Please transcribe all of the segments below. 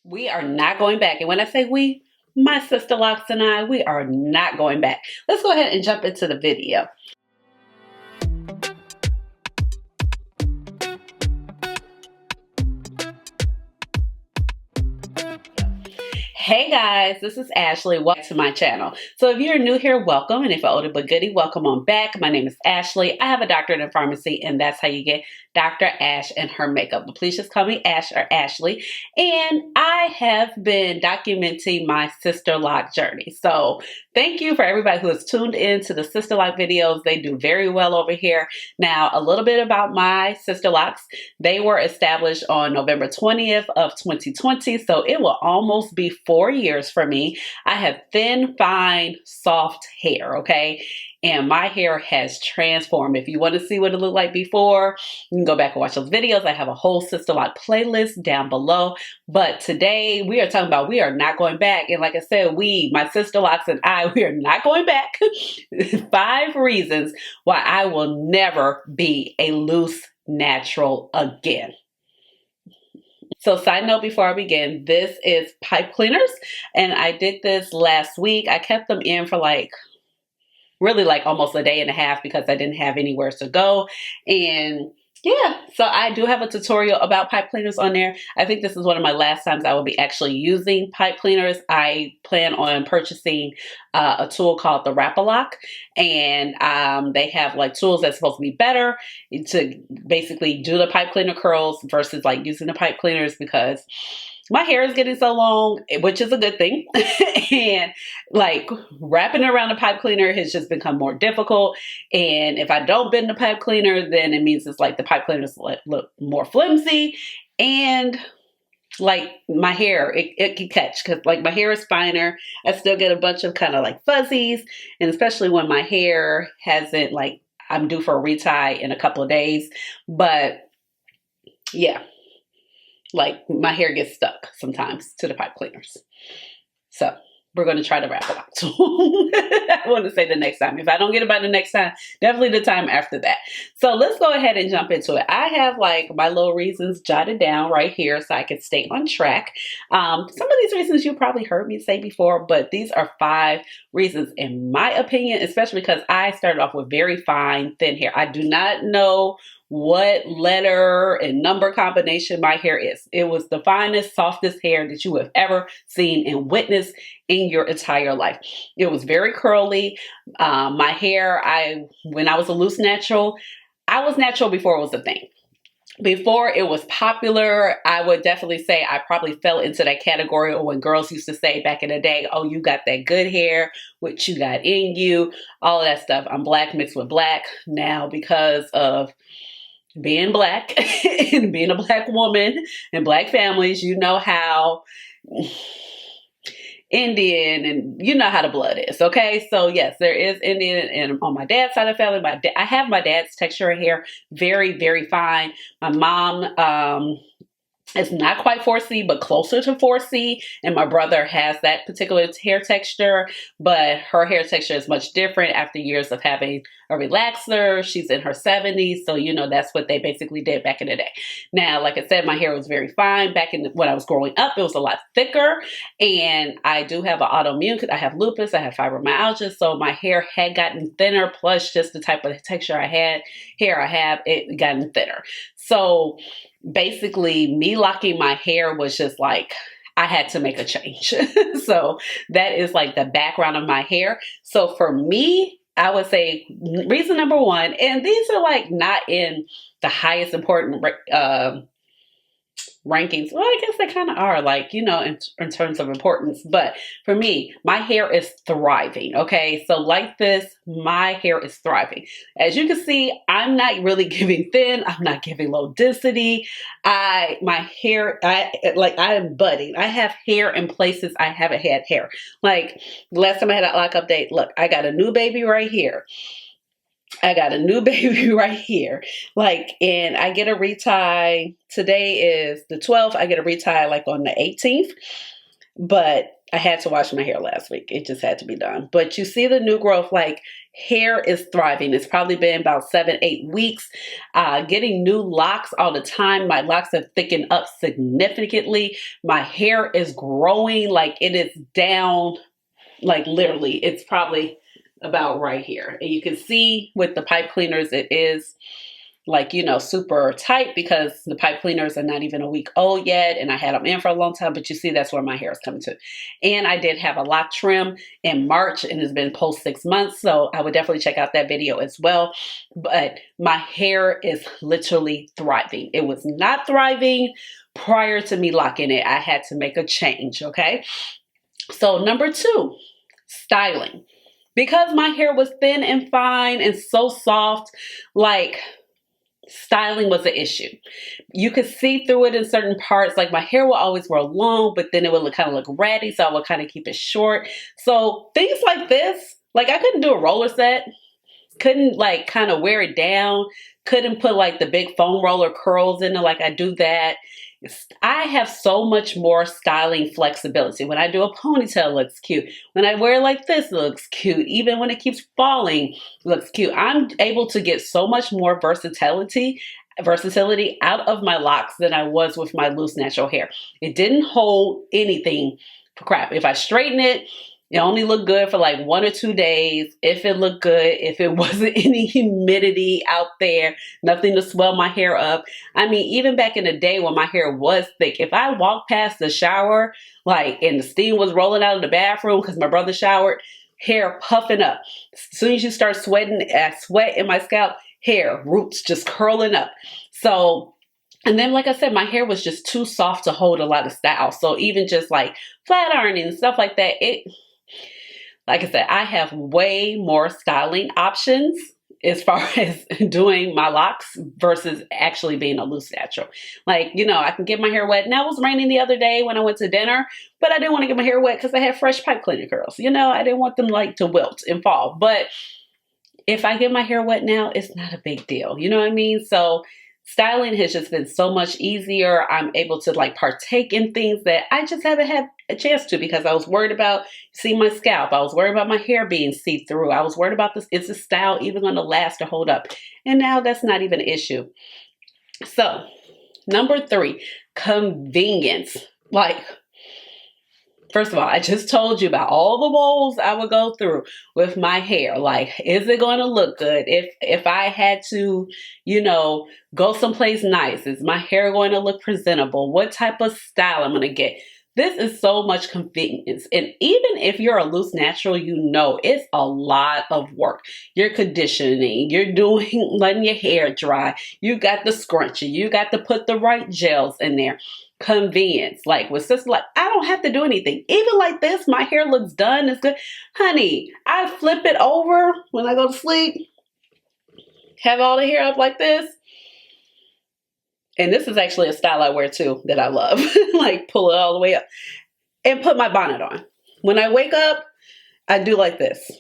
We are not going back. And when I say we, my sister Locs and I, we are not going back. Let's go ahead and jump into the video. Hey guys, this is Ashley. Welcome to my channel. So if you're new here, welcome. And if you're older but goodie, welcome on back. My name is Ashley. I have a doctorate in pharmacy, and that's how you get Dr. Ash and her makeup. But please just call me Ash or Ashley. And I have been documenting my Sister Loc journey. So thank you for everybody who has tuned in to the Sister Loc videos. They do very well over here. Now, a little bit about my Sister Locs. They were established on November 20th of 2020. So it will almost be 4 years for me. I have thin, fine, soft hair, okay? And my hair has transformed. If you want to see what it looked like before, you can go back and watch those videos. I have a whole Sister Loc playlist down below. But today we are talking about we are not going back. And like I said, my Sister Locs and I, we are not going back. 5 reasons why I will never be a loose natural again. So side note before I begin, this is pipe cleaners, and I did this last week. I kept them in for really almost a day and a half because I didn't have anywhere to go. And yeah, so I do have a tutorial about pipe cleaners on there. I think this is one of my last times I will be actually using pipe cleaners. I plan on purchasing a tool called the Loc, and they have tools that's supposed to be better to basically do the pipe cleaner curls versus using the pipe cleaners, because my hair is getting so long, which is a good thing. And wrapping around the pipe cleaner has just become more difficult. And if I don't bend the pipe cleaner, then it means it's the pipe cleaners look more flimsy. And my hair, it can catch, because my hair is finer. I still get a bunch of kind of fuzzies. And especially when my hair hasn't, I'm due for a retie in a couple of days. But yeah. My hair gets stuck sometimes to the pipe cleaners. So we're going to try to wrap it up. So I want to say the next time. If I don't get it by the next time, definitely the time after that. So let's go ahead and jump into it. I have my little reasons jotted down right here so I can stay on track. Some of these reasons you probably heard me say before, but these are 5 reasons in my opinion, especially because I started off with very fine, thin hair. I do not know what letter and number combination my hair is. It was the finest, softest hair that you have ever seen and witnessed in your entire life. It was very curly. My hair, when I was a loose natural, I was natural before it was a thing. Before it was popular, I would definitely say I probably fell into that category, or when girls used to say back in the day, oh, you got that good hair, what you got in you, all of that stuff. I'm black mixed with black now because of being black and being a black woman and black families. You know how Indian, and you know how the blood is, okay? So yes, there is Indian, and on my dad's side of the family, I have my dad's texture of hair, very, very fine. My mom, it's not quite 4C, but closer to 4C. And my brother has that particular hair texture, but her hair texture is much different after years of having a relaxer. She's in her 70s. So, that's what they basically did back in the day. Now, like I said, my hair was very fine. Back when I was growing up, it was a lot thicker. And I do have an autoimmune. I have lupus. I have fibromyalgia. So my hair had gotten thinner, plus just the type of texture I have, it gotten thinner. So basically, me locking my hair was just I had to make a change. So that is the background of my hair. So for me, I would say reason number 1, and these are not in the highest important rankings. Well, I guess they kind of are in terms of importance. But for me, my hair is thriving. Okay. So my hair is thriving. As you can see, I'm not really giving thin. I'm not giving low density. My hair, I am budding. I have hair in places I haven't had hair. Last time I had a lock update, look, I got a new baby right here. I got a new baby right here. And I get a retie. Today is the 12th. I get a retie on the 18th. But I had to wash my hair last week. It just had to be done. But you see the new growth, hair is thriving. It's probably been about 7-8 weeks. Getting new locks all the time. My locks have thickened up significantly. My hair is growing. Like, it is down, like literally, it's probably about right here. And you can see with the pipe cleaners, it is like, you know, super tight because the pipe cleaners are not even a week old yet. And I had them in for a long time, but you see, that's where my hair is coming to. And I did have a lock trim in March, and it's been post 6 months. So I would definitely check out that video as well. But my hair is literally thriving. It was not thriving prior to me locking it. I had to make a change. Okay. So number 2, styling. Because my hair was thin and fine and so soft, like, styling was an issue. You could see through it in certain parts. Like, my hair will always grow long, but then it would kind of look ratty, so I would kind of keep it short. So things like this, like, I couldn't do a roller set, couldn't like kind of wear it down, couldn't put like the big foam roller curls in it like I do that. I have so much more styling flexibility. When I do a ponytail, it looks cute. When I wear it like this, it looks cute. Even when it keeps falling, it looks cute. I'm able to get so much more versatility out of my locks than I was with my loose natural hair. It didn't hold anything for crap. If I straighten it, it only looked good for like 1 or 2 days. If it looked good, if it wasn't any humidity out there, nothing to swell my hair up. I mean, even back in the day when my hair was thick, if I walked past the shower, like, and the steam was rolling out of the bathroom because my brother showered, hair puffing up. As soon as you start sweating, sweat in my scalp, hair, roots just curling up. So, and then, like I said, my hair was just too soft to hold a lot of style. So even just like flat ironing and stuff like that, like I said, I have way more styling options as far as doing my locks versus actually being a loose natural. Like, you know, I can get my hair wet. Now, it was raining the other day when I went to dinner, but I didn't want to get my hair wet because I had fresh pipe cleaner curls. You know, I didn't want them like to wilt and fall. But if I get my hair wet now, it's not a big deal. You know what I mean? So styling has just been so much easier. I'm able to like partake in things that I just haven't had a chance to because I was worried about seeing my scalp. I was worried about my hair being see-through. I was worried about this. Is the style even going to last or hold up? And now that's not even an issue. So number 3, convenience. Like, first of all, I just told you about all the woes I would go through with my hair. Like, is it going to look good? If I had to, you know, go someplace nice, is my hair going to look presentable? What type of style I'm going to get? This is so much convenience. And even if you're a loose natural, you know, it's a lot of work. You're conditioning, you're letting your hair dry. You got the scrunchie, you got to put the right gels in there. Convenience. Like with Sister Loc, I don't have to do anything. Even like this, my hair looks done. It's good. Honey, I flip it over when I go to sleep. Have all the hair up like this. And this is actually a style I wear too that I love. Like, pull it all the way up and put my bonnet on. When I wake up, I do like this.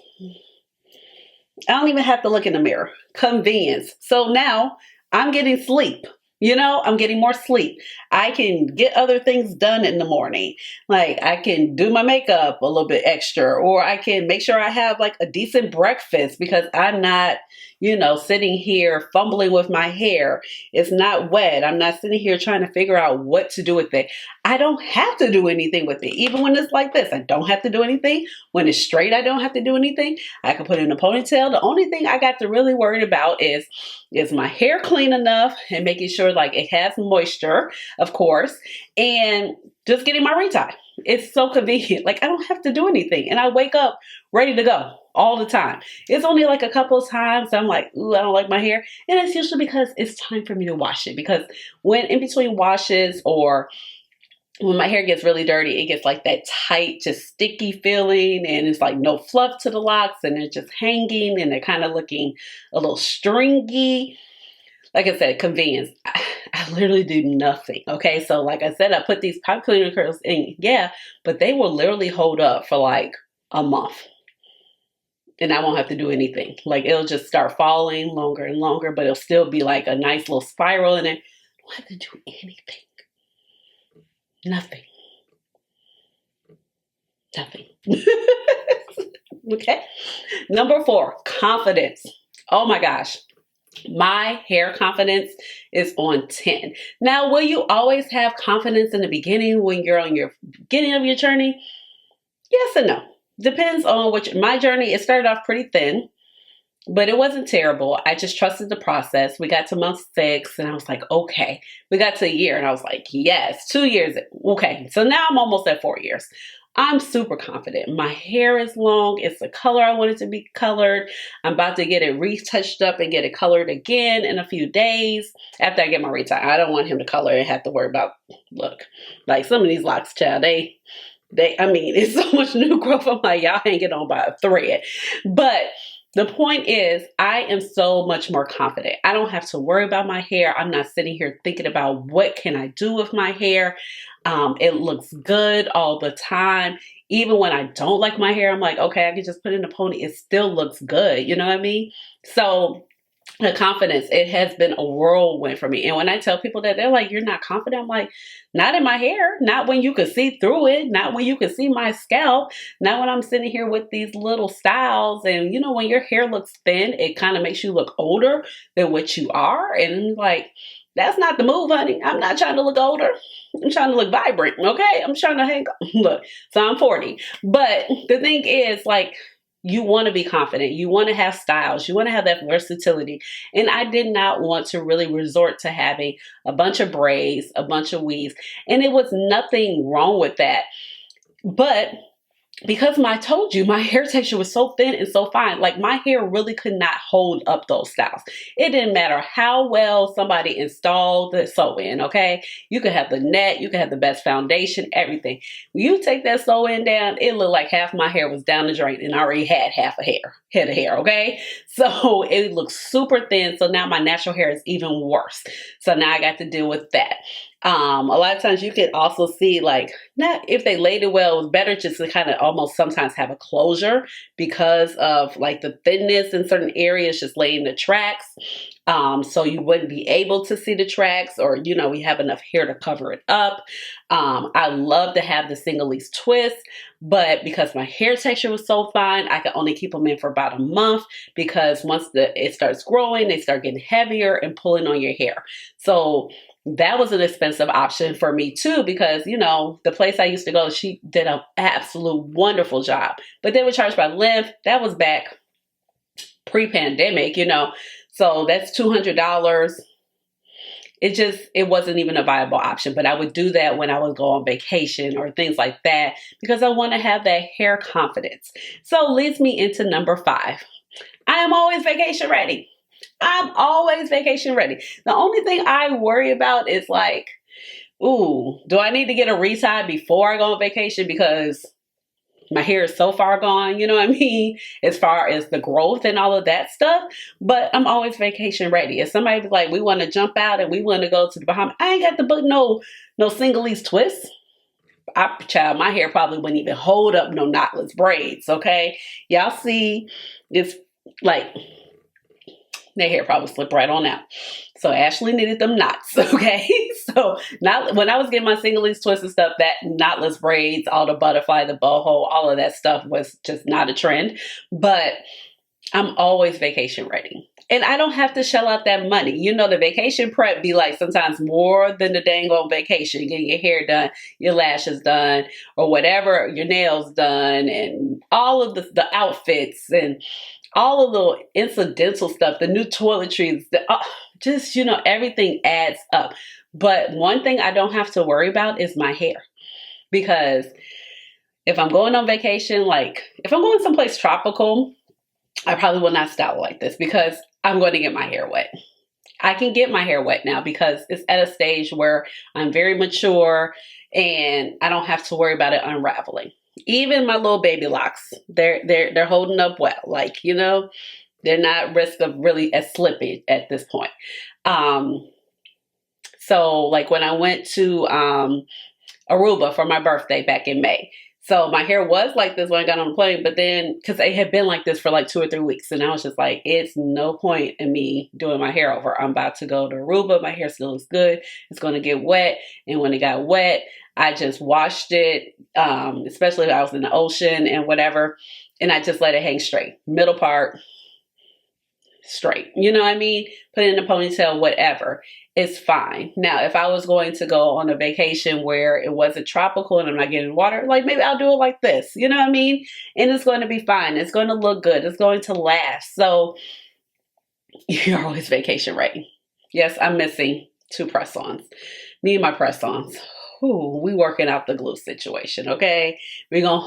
I don't even have to look in the mirror. Convenience. So now I'm getting sleep. You know, I'm getting more sleep. I can get other things done in the morning. Like, I can do my makeup a little bit extra, or I can make sure I have like a decent breakfast because I'm not, you know, sitting here fumbling with my hair. It's not wet. I'm not sitting here trying to figure out what to do with it. I don't have to do anything with it. Even when it's like this, I don't have to do anything. When it's straight, I don't have to do anything. I can put it in a ponytail. The only thing I got to really worry about is my hair clean enough and making sure like it has moisture, of course, and just getting my retie. It's so convenient. Like, I don't have to do anything. And I wake up ready to go all the time. It's only like a couple of times I'm like, ooh, I don't like my hair. And it's usually because it's time for me to wash it. Because when in between washes or when my hair gets really dirty, it gets like that tight, just sticky feeling, and it's like no fluff to the locks, and they're just hanging, and they're kind of looking a little stringy. Like I said, convenience. I literally do nothing. Okay, so like I said, I put these pipe cleaner curls in, yeah, but they will literally hold up for like a month, and I won't have to do anything. Like, it'll just start falling longer and longer, but it'll still be like a nice little spiral in it. I don't have to do anything. Nothing. Okay. Number 4, confidence. Oh my gosh. My hair confidence is on 10. Now, will you always have confidence in the beginning when you're on your beginning of your journey? Yes and no. Depends on my journey. It started off pretty thin, but it wasn't terrible. I just trusted the process. We got to month 6 and I was like, okay. We got to a year and I was like, yes, 2 years. Okay. So now I'm almost at 4 years. I'm super confident. My hair is long. It's the color I want it to be colored. I'm about to get it retouched up and get it colored again in a few days after I get my retie. I don't want him to color and have to worry about, look, like some of these locks, child, I mean, it's so much new growth. I'm like, y'all hanging on by a thread. But the point is, I am so much more confident. I don't have to worry about my hair. I'm not sitting here thinking about what can I do with my hair. It looks good all the time. Even when I don't like my hair, I'm like, okay, I can just put it in a pony. It still looks good. You know what I mean? So the confidence, it has been a whirlwind for me. And when I tell people that, they're like, you're not confident. I'm like, not in my hair, not when you can see through it, not when you can see my scalp, not when I'm sitting here with these little styles. And you know, when your hair looks thin, it kind of makes you look older than what you are. And like, that's not the move, honey. I'm not trying to look older. I'm trying to look vibrant. Okay. I'm trying to hang on. Look, so I'm 40. But the thing is, like, you want to be confident. You want to have styles. You want to have that versatility. And I did not want to really resort to having a bunch of braids, a bunch of weaves. And it was nothing wrong with that. But because I told you, my hair texture was so thin and so fine, like my hair really could not hold up those styles. It didn't matter how well somebody installed the sew-in, okay? You could have the net, you could have the best foundation, everything. When you take that sew-in down, it looked like half my hair was down the drain and I already had head of hair, okay? So it looks super thin. So now my natural hair is even worse. So now I got to deal with that. A lot of times you can also see, like, not if they laid it well, it was better just to kind of almost sometimes have a closure because of like the thinness in certain areas, just laying the tracks. So you wouldn't be able to see the tracks, or, you know, we have enough hair to cover it up. I love to have the single leaf twist, but because my hair texture was so fine, I could only keep them in for about a month because once it starts growing, they start getting heavier and pulling on your hair. So that was an expensive option for me too, because, you know, the place I used to go, she did an absolute wonderful job, but they were charged by length. That was back pre-pandemic, you know, so that's $200. It wasn't even a viable option, but I would do that when I would go on vacation or things like that, because I want to have that hair confidence. So leads me into number 5. I am always vacation ready. I'm always vacation ready. The only thing I worry about is like, ooh, do I need to get a retie before I go on vacation because my hair is so far gone, you know what I mean? As far as the growth and all of that stuff. But I'm always vacation ready. If somebody be like, we want to jump out and we want to go to the Bahamas, I ain't got to book no single leaf twists. Child, my hair probably wouldn't even hold up no knotless braids, okay? Y'all see, it's like, their hair probably slipped right on out. So Ashleigh needed them knots, okay? So when I was getting my single leaf twists and stuff, that knotless braids, all the butterfly, the boho, all of that stuff was just not a trend. But I'm always vacation ready. And I don't have to shell out that money. You know, the vacation prep be like sometimes more than the dang on vacation. Getting your hair done, your lashes done, or whatever, your nails done, and all of the outfits and all of the incidental stuff, the new toiletries, just, you know, everything adds up. But one thing I don't have to worry about is my hair. Because if I'm going on vacation, like if I'm going someplace tropical, I probably will not style like this because I'm going to get my hair wet. I can get my hair wet now because it's at a stage where I'm very mature and I don't have to worry about it unraveling. Even my little baby locks, they're holding up well. Like, you know, they're not at risk of really as slippy at this point. So like when I went to Aruba for my birthday back in May. So my hair was like this when I got on the plane, but then because it had been like this for like 2 or 3 weeks, and I was just like, it's no point in me doing my hair over. I'm about to go to Aruba. My hair still looks good. It's going to get wet. And when it got wet, I just washed it. especially if I was in the ocean and whatever, and I just let it hang straight. Middle part, straight. You know what I mean? Put it in a ponytail, whatever. It's fine. Now, if I was going to go on a vacation where it wasn't tropical and I'm not getting water, like maybe I'll do it like this. You know what I mean? And it's going to be fine. It's going to look good. It's going to last. So you're always vacation ready. Yes, I'm missing 2 press-ons. Me and my press-ons. Ooh, we working out the glue situation, okay? We're going to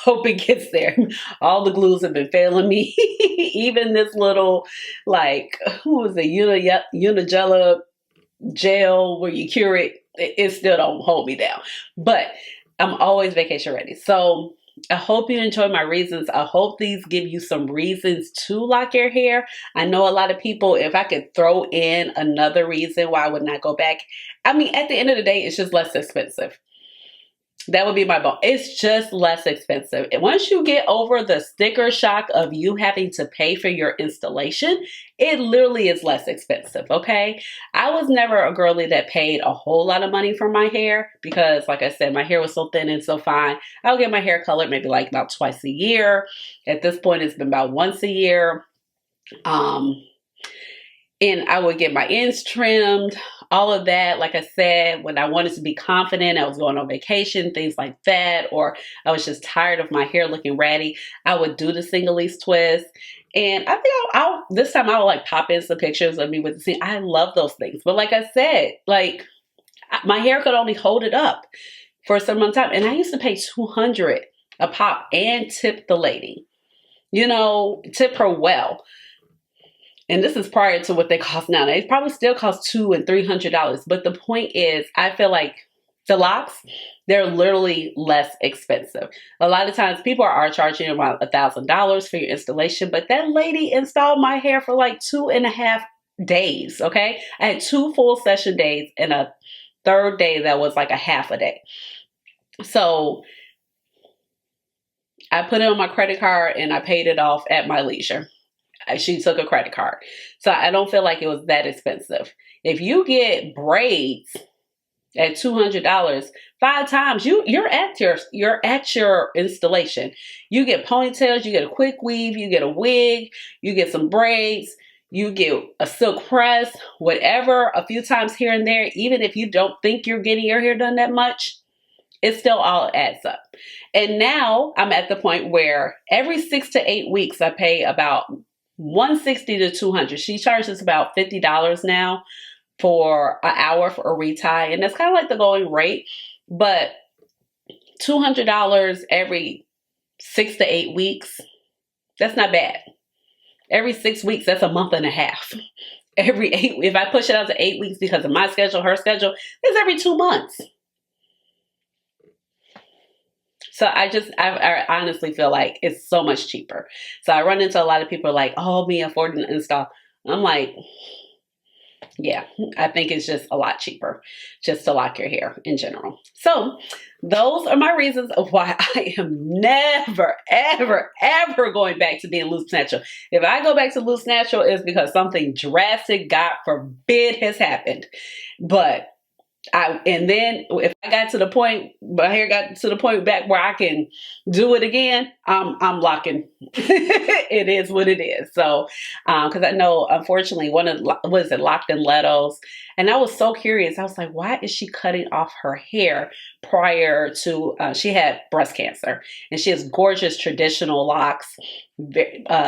hope it gets there. All the glues have been failing me. Even this little, like, who was it? Unigella gel where you cure it. It still don't hold me down. But I'm always vacation ready. So I hope you enjoy my reasons. I hope these give you some reasons to lock your hair. I know a lot of people, if I could throw in another reason why I would not go back. I mean, at the end of the day, it's just less expensive. That would be my bone. It's just less expensive. And once you get over the sticker shock of you having to pay for your installation, it literally is less expensive, okay? I was never a girly that paid a whole lot of money for my hair because, like I said, my hair was so thin and so fine. I would get my hair colored maybe like about twice a year. At this point, it's been about once a year. And I would get my ends trimmed, all of that. Like I said, when I wanted to be confident, I was going on vacation, things like that, or I was just tired of my hair looking ratty, I would do the single leaf twist. And I think this time I would like pop in some pictures of me with the scene. I love those things. But like I said, like my hair could only hold it up for a certain amount of time. And I used to pay $200 a pop and tip the lady, you know, tip her well. And this is prior to what they cost now. They probably still cost $200 and $300. But the point is, I feel like the Locs, they're literally less expensive. A lot of times people are charging about $1,000 for your installation. But that lady installed my hair for like 2.5 days, okay? I had 2 full session days and a third day that was like a half a day. So I put it on my credit card and I paid it off at my leisure. She took a credit card. So I don't feel like it was that expensive. If you get braids at $200, 5 times, you're at your installation. You get ponytails, you get a quick weave, you get a wig, you get some braids, you get a silk press, whatever, a few times here and there. Even if you don't think you're getting your hair done that much, it still all adds up. And now I'm at the point where every 6 to 8 weeks I pay about $160 to $200. She charges about $50 now for an hour for a retie, and that's kind of like the going rate. But $200 every 6 to 8 weeks, that's not bad. Every 6 weeks, that's a month and a half. Every 8, if I push it out to 8 weeks because of my schedule, her schedule, it's every 2 months. So I honestly feel like it's so much cheaper. So I run into a lot of people like, oh, me affording to install. I'm like, yeah, I think it's just a lot cheaper just to lock your hair in general. So those are my reasons of why I am never, ever, ever going back to being loose natural. If I go back to loose natural, it's because something drastic, God forbid, has happened. But and then if I got to the point, my hair got to the point back where I can do it again, I'm locking. It is what it is. So, because I know, unfortunately, Locked and Letos, and I was so curious. I was like, why is she cutting off her hair prior to? She had breast cancer, and she has gorgeous traditional locks,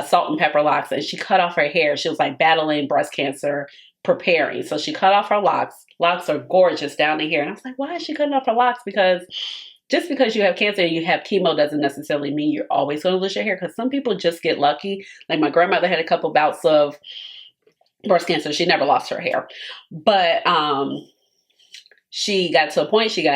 salt and pepper locks, and she cut off her hair. She was like battling breast cancer, preparing. So she cut off her locks. Locks are gorgeous down to here. And I was like, why is she cutting off her locks? Because just because you have cancer and you have chemo doesn't necessarily mean you're always going to lose your hair. Because some people just get lucky. Like my grandmother had a couple bouts of breast cancer. She never lost her hair. But she got to a point, she's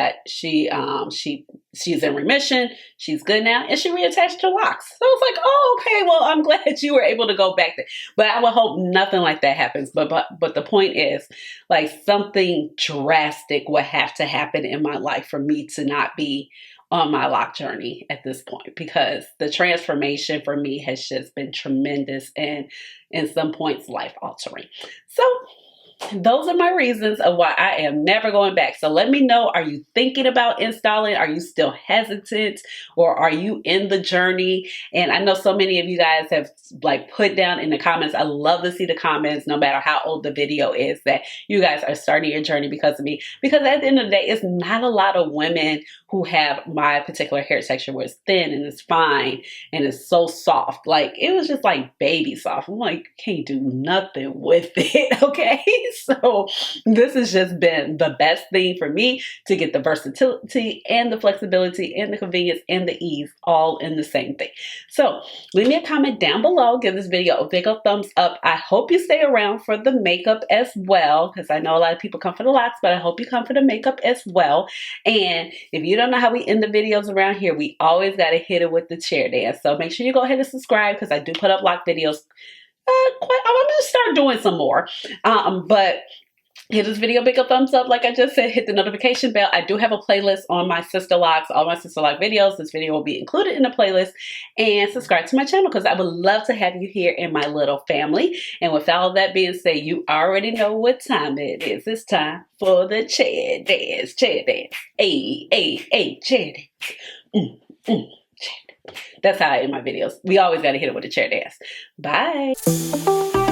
in remission, she's good now, and she reattached her locks. So I was like, oh, okay, well, I'm glad you were able to go back there. But I would hope nothing like that happens. But the point is, like, something drastic would have to happen in my life for me to not be on my lock journey at this point, because the transformation for me has just been tremendous and in some points life altering. So those are my reasons of why I am never going back. So let me know, are you thinking about installing? Are you still hesitant, or are you in the journey? And I know so many of you guys have like put down in the comments, I love to see the comments no matter how old the video is, that you guys are starting your journey because of me. Because at the end of the day, it's not a lot of women who have my particular hair texture where it's thin and it's fine and it's so soft. Like, it was just like baby soft. I'm like, can't do nothing with it, okay? So this has just been the best thing for me to get the versatility and the flexibility and the convenience and the ease all in the same thing. So leave me a comment down below. Give this video a big old thumbs up. I hope you stay around for the makeup as well, because I know a lot of people come for the locks, but I hope you come for the makeup as well. And if you don't know how we end the videos around here, we always got to hit it with the chair dance. So make sure you go ahead and subscribe, because I do put up lock videos. I'm gonna start doing some more, but hit this video big a thumbs up. Like I just said, hit the notification bell. I do have a playlist on my Sister Locs, all my Sister Loc videos. This video will be included in the playlist, and subscribe to my channel, because I would love to have you here in my little family. And with all of that being said, you already know what time it is. It's time for the chair dance, chair dance. Hey, hey, hey, chair dance. Chair dance. That's how I end my videos. We always got to hit it with a chair dance. Bye.